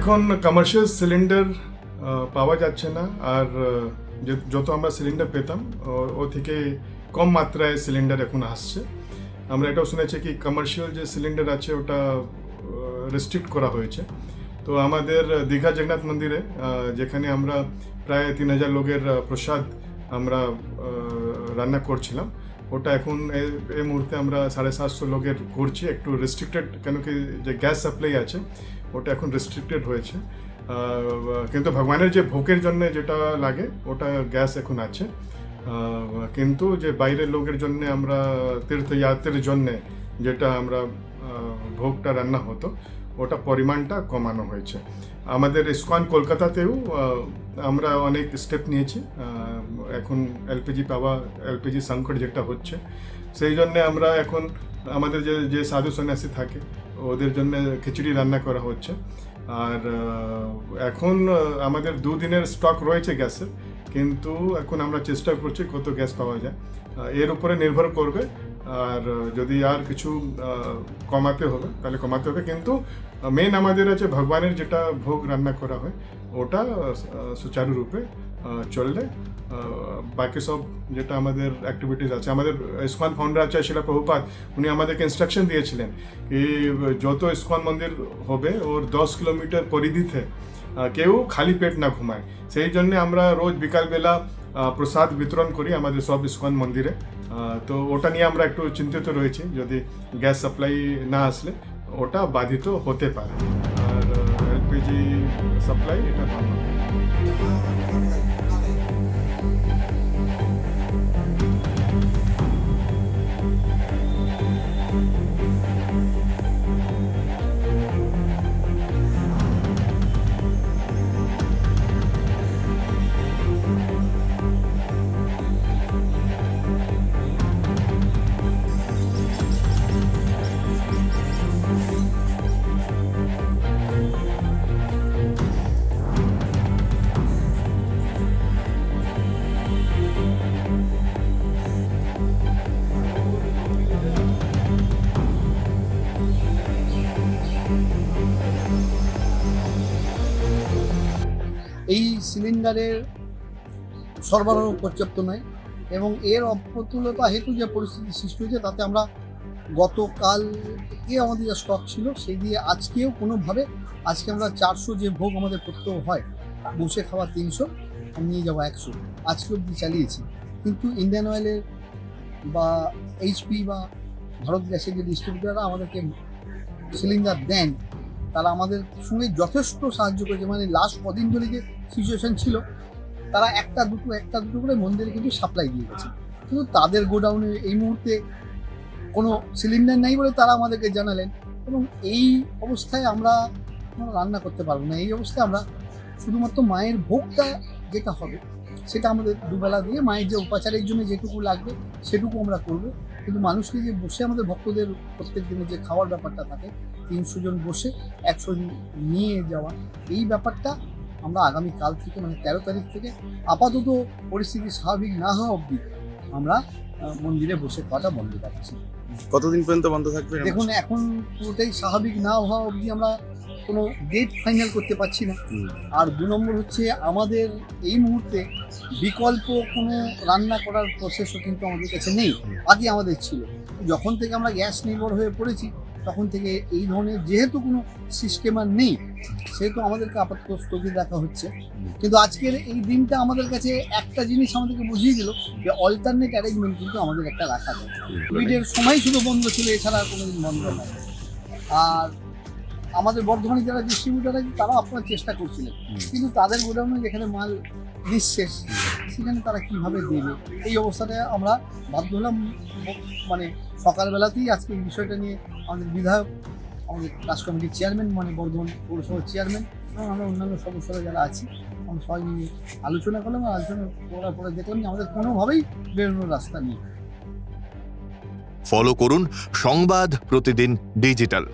এখন commercial cylinder পাওয়া যাচ্ছে না, আর যত আমরা সিলিন্ডার পেতাম ও থেকে কম মাত্রায় সিলিন্ডার এখন আসছে। আমরা এটাও শুনেছি কি কমার্শিয়াল যে সিলিন্ডার আছে ওটা রেস্ট্রিক্ট করা হয়েছে। তো আমাদের দীঘা জগন্নাথ মন্দিরে যেখানে আমরা প্রায় 3000 লোকের প্রসাদ আমরা রান্না করছিলাম, ওটা এখন এই মুহূর্তে আমরা 750 লোকের করছি, একটু রেস্ট্রিক্টেড, কেন কি যে গ্যাস সাপ্লাই আছে ওটা এখন রেস্ট্রিক্টেড হয়েছে। কিন্তু ভগবানের যে ভোগের জন্য যেটা লাগে ওটা গ্যাস এখন আছে, কিন্তু যে বাইরের লোকের জন্য আমরা তীর্থযাত্রীর জন্য যেটা আমরা ভোগটা রান্না হতো ওটা পরিমাণটা কমানো হয়েছে। আমাদের ইসকন কলকাতাতেও আমরা অনেক স্টেপ নিয়েছি। এখন এলপিজি সংকট যেটা হচ্ছে, সেই জন্যে আমরা এখন আমাদের যে সাধু সন্ন্যাসী থাকে ওদের জন্য খিচুড়ি রান্না করা হচ্ছে। আর এখন আমাদের 2 দিনের স্টক রয়েছে গ্যাসের, কিন্তু এখন আমরা চেষ্টা করছি কত গ্যাস পাওয়া যায়, এর উপরে নির্ভর করবে। আর যদি আর কিছু কমাতে হবে তাহলে কমাতে হবে, কিন্তু মেন আমাদের আছে ভগবানের যেটা ভোগ রান্না করা হয় ওটা সুচারুরূপে চললে বাকি সব যেটা আমাদের অ্যাক্টিভিটিস আছে। আমাদের ইসকন ফাউন্ডার আছে শিলা প্রভুপাদ, উনি আমাদেরকে ইনস্ট্রাকশন দিয়েছিলেন কি যত ইসকন মন্দির হবে ওর 10 কিলোমিটার পরিধিতে কেউ খালি পেট না ঘুমায়। সেই জন্যে আমরা রোজ বিকালবেলা প্রসাদ বিতরণ করি আমাদের সব ইসকন মন্দিরে। তো ওটা নিয়ে আমরা একটু চিন্তিত রয়েছি, যদি গ্যাস সাপ্লাই না আসলে ওটা বাধিত হতে পারে। আর এলপিজি সাপ্লাই এটা ভালো। এই সিলিন্ডারের সরবরাহ পর্যাপ্ত নয় এবং এর অপ্রতুলতা হেতু যে পরিস্থিতি সৃষ্টি হয়েছে তাতে আমরা গতকালকে আমাদের যে স্টক ছিল সেই দিয়ে আজকেও কোনোভাবে আজকে আমরা 400 যে ভোগ আমাদের করতে হয়, বসে খাওয়া 300 নিয়ে যাওয়া 100 আজকে অবধি চালিয়েছি। কিন্তু ইন্ডিয়ান অয়েলের বা এইচপি বা ভারত গ্যাসের যে ডিস্ট্রিবিউটাররা আমাদেরকে সিলিন্ডার দেন তারা আমাদের সঙ্গে যথেষ্ট সাহায্য করেছে। মানে লাস্ট কদিন ধরে যে সিচুয়েশন ছিল তারা একটা দুটো করে মন্দিরে কিন্তু সাপ্লাই দিয়ে গেছে, কিন্তু তাদের গোডাউনে এই মুহূর্তে কোনো সিলিন্ডার নেই বলে তারা আমাদেরকে জানালেন। এবং এই অবস্থায় আমরা রান্না করতে পারবো না। এই অবস্থায় আমরা শুধুমাত্র মায়ের ভোগটা যেটা হবে সেটা আমাদের দুবেলা দিয়ে মায়ের যে উপাচারের জন্য যেটুকু লাগবে সেটুকু আমরা করবো। কিন্তু মানুষকে যে বসে আমাদের ভক্তদের প্রত্যেক দিনে যে খাওয়ার ব্যাপারটা থাকে 300 জন বসে 100 নিয়ে যাওয়া, এই ব্যাপারটা আমরা আগামীকাল থেকে মানে 13 তারিখ থেকে আপাতত পরিস্থিতি স্বাভাবিক না হওয়া অবধি আমরা মন্দিরে বসে খাওয়াটা বন্ধ রাখছি। কতদিন পর্যন্ত বন্ধ থাকবে? দেখুন, এখন পুরোটাই স্বাভাবিক না হওয়া অবধি আমরা কোনো ডেট ফাইনাল করতে পারছি না। আর 2 নম্বর হচ্ছে আমাদের এই মুহূর্তে বিকল্প কোনো রান্না করার প্রসেসও কিন্তু আমাদের কাছে নেই, আগে আমাদের ছিল। যখন থেকে আমরা গ্যাস নির্ভর হয়ে পড়েছি তখন থেকে এই ধরনের যেহেতু কোনো সিস্টেম আর নেই সেহেতু আমাদেরকে আপাতত স্থগিত রাখা হচ্ছে। কিন্তু আজকের এই দিনটা আমাদের কাছে একটা জিনিস আমাদেরকে বুঝিয়ে দিল যে অল্টারনেট অ্যারেঞ্জমেন্ট কিন্তু আমাদের একটা রাখা যায়। কোভিডের সময় শুধু বন্ধ ছিল, এছাড়া আর কোনোদিন বন্ধ হয়। আর আমাদের বর্ধমানে যারা ডিস্ট্রিবিউটার আছে তারাও আপনার চেষ্টা করছিলেন, কিন্তু তাদের গোডাউনে যেখানে মাল নিঃশেষ সেখানে তারা কীভাবে দেবে, এই অবস্থাটায় আমরা বাধ্য হলাম মানে সকালবেলাতেই আজকে এই বিষয়টা নিয়ে আমাদের বিধায়ক, আমাদের কাজ কমিটির চেয়ারম্যান মানে বর্ধমান পৌরসভার চেয়ারম্যান এবং আমরা অন্যান্য সদস্যরা যারা আছি আমরা সবাই নিয়ে আলোচনা করলাম। আর আলোচনা করার পরে দেখলাম যে আমাদের কোনোভাবেই বেরোনোর রাস্তা নেই। ফলো করুন সংবাদ প্রতিদিন ডিজিটাল।